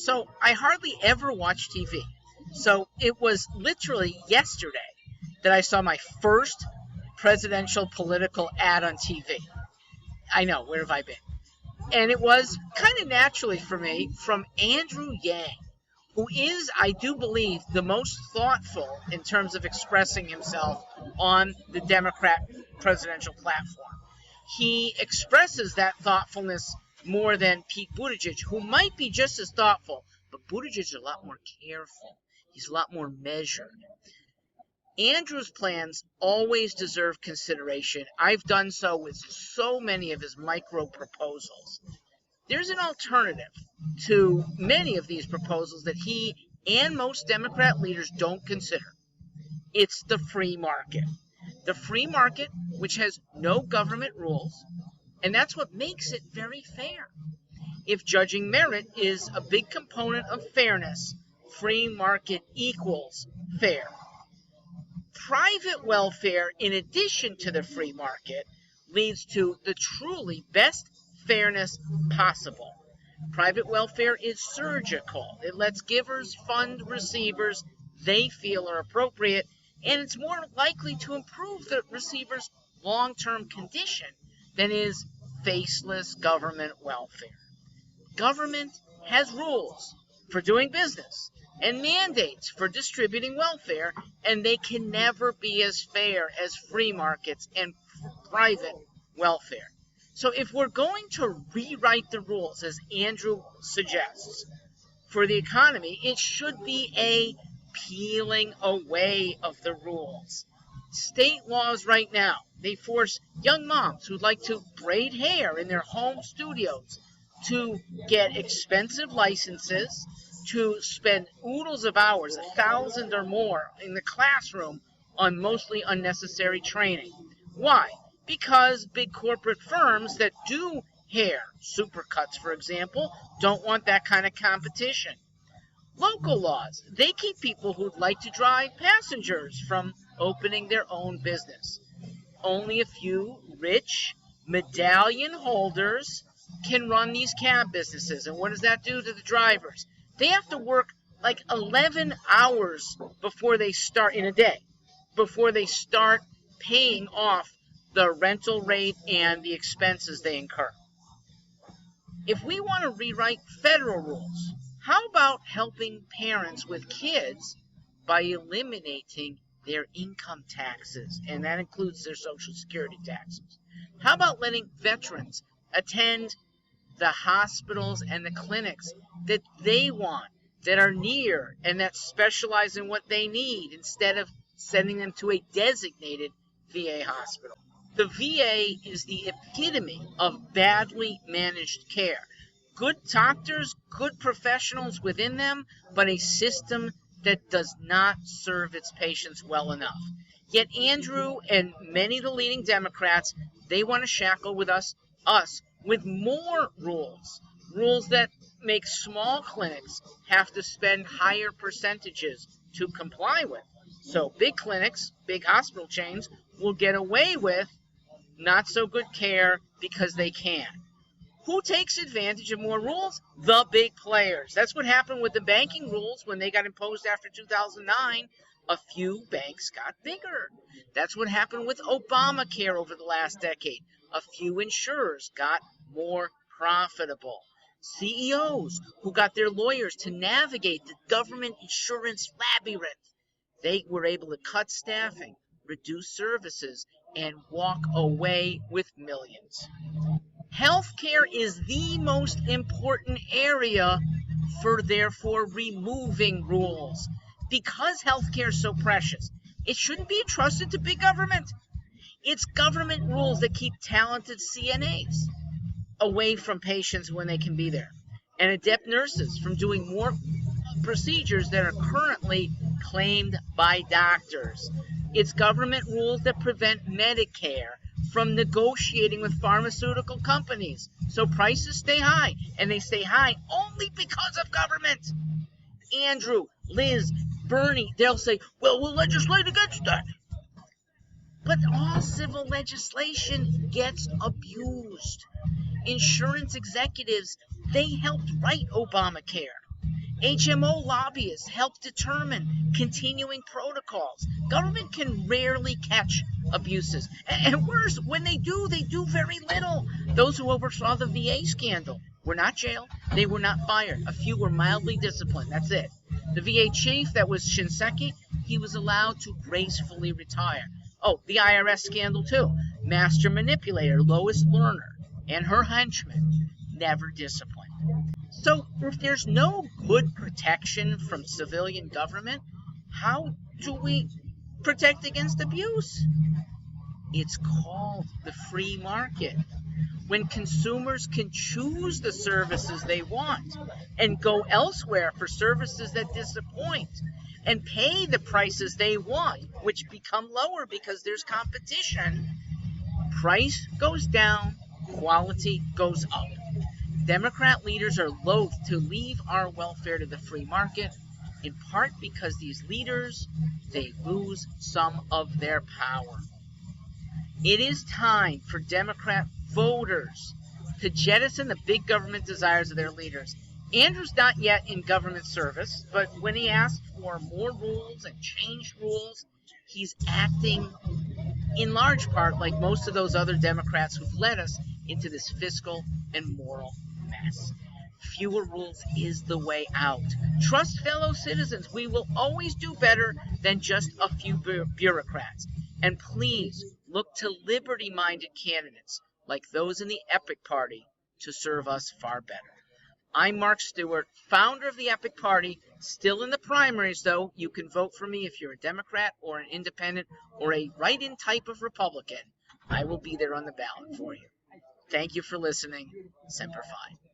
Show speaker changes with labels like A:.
A: So I hardly ever watch TV. So it was literally yesterday that I saw my first presidential political ad on TV. I know, where have I been? And it was kind of naturally for me from Andrew Yang, who is, I do believe, the most thoughtful in terms of expressing himself on the Democrat presidential platform. He expresses that thoughtfulness more than Pete Buttigieg, who might be just as thoughtful, but Buttigieg is a lot more careful. He's a lot more measured. Andrew's plans always deserve consideration. I've done so with so many of his micro proposals. There's an alternative to many of these proposals that he and most Democrat leaders don't consider. It's the free market. The free market, which has no government rules, and that's what makes it very fair. If judging merit is a big component of fairness, free market equals fair. Private welfare, in addition to the free market, leads to the truly best fairness possible. Private welfare is surgical. It lets givers fund receivers they feel are appropriate, and it's more likely to improve the receiver's long-term condition than is faceless government welfare. Government has rules for doing business and mandates for distributing welfare, and they can never be as fair as free markets and private welfare. So if we're going to rewrite the rules, as Andrew suggests, for the economy, it should be a peeling away of the rules. State laws right now, they force young moms who'd like to braid hair in their home studios to get expensive licenses, to spend oodles of hours, 1,000 or more, in the classroom on mostly unnecessary training. Why? Because big corporate firms that do hair, supercuts for example, don't want that kind of competition. Local laws, they keep people who'd like to drive passengers from opening their own business. Only a few rich medallion holders can run these cab businesses. And what does that do to the drivers? They have to work like 11 hours before they start in a day, before they start paying off the rental rate and the expenses they incur. If we want to rewrite federal rules, how about helping parents with kids by eliminating their income taxes, and that includes their Social Security taxes? How about letting veterans attend the hospitals and the clinics that they want, that are near, and that specialize in what they need, instead of sending them to a designated VA hospital? The VA is the epitome of badly managed care. Good doctors, good professionals within them, but a system that does not serve its patients well enough. Yet Andrew and many of the leading Democrats, they want to shackle with us with more rules that make small clinics have to spend higher percentages to comply with. So big clinics, big hospital chains will get away with not so good care because they can. Who takes advantage of more rules? The big players. That's what happened with the banking rules when they got imposed after 2009. A few banks got bigger. That's what happened with Obamacare over the last decade. A few insurers got more profitable. CEOs who got their lawyers to navigate the government insurance labyrinth, they were able to cut staffing, reduce services, and walk away with millions. Healthcare is the most important area for therefore removing rules. Because healthcare is so precious, it shouldn't be entrusted to big government. It's government rules that keep talented CNAs away from patients when they can be there, and adept nurses from doing more procedures that are currently claimed by doctors. It's government rules that prevent Medicare from negotiating with pharmaceutical companies, so prices stay high, and they stay high only because of government. Andrew, Liz, Bernie, they'll say, well, we'll legislate against that. But all civil legislation gets abused. Insurance executives, they helped write Obamacare. HMO lobbyists help determine continuing protocols. Government can rarely catch abuses. And worse, when they do very little. Those who oversaw the VA scandal were not jailed. They were not fired. A few were mildly disciplined. That's it. The VA chief, that was Shinseki, he was allowed to gracefully retire. Oh, the IRS scandal too. Master manipulator Lois Lerner and her henchmen never disciplined. So if there's no good protection from civilian government, how do we protect against abuse? It's called the free market. When consumers can choose the services they want and go elsewhere for services that disappoint and pay the prices they want, which become lower because there's competition, price goes down, quality goes up. Democrat leaders are loath to leave our welfare to the free market, in part because these leaders, they lose some of their power. It is time for Democrat voters to jettison the big government desires of their leaders. Andrew's not yet in government service, but when he asked for more rules and changed rules, he's acting in large part like most of those other Democrats who've led us into this fiscal and moral mess. Fewer rules is the way out. Trust fellow citizens. We will always do better than just a few bureaucrats. And please look to liberty-minded candidates like those in the Epic Party to serve us far better. I'm Mark Stewart, founder of the Epic Party, still in the primaries though. You can vote for me if you're a Democrat or an independent or a write-in type of Republican. I will be there on the ballot for you. Thank you for listening. Semper Fi.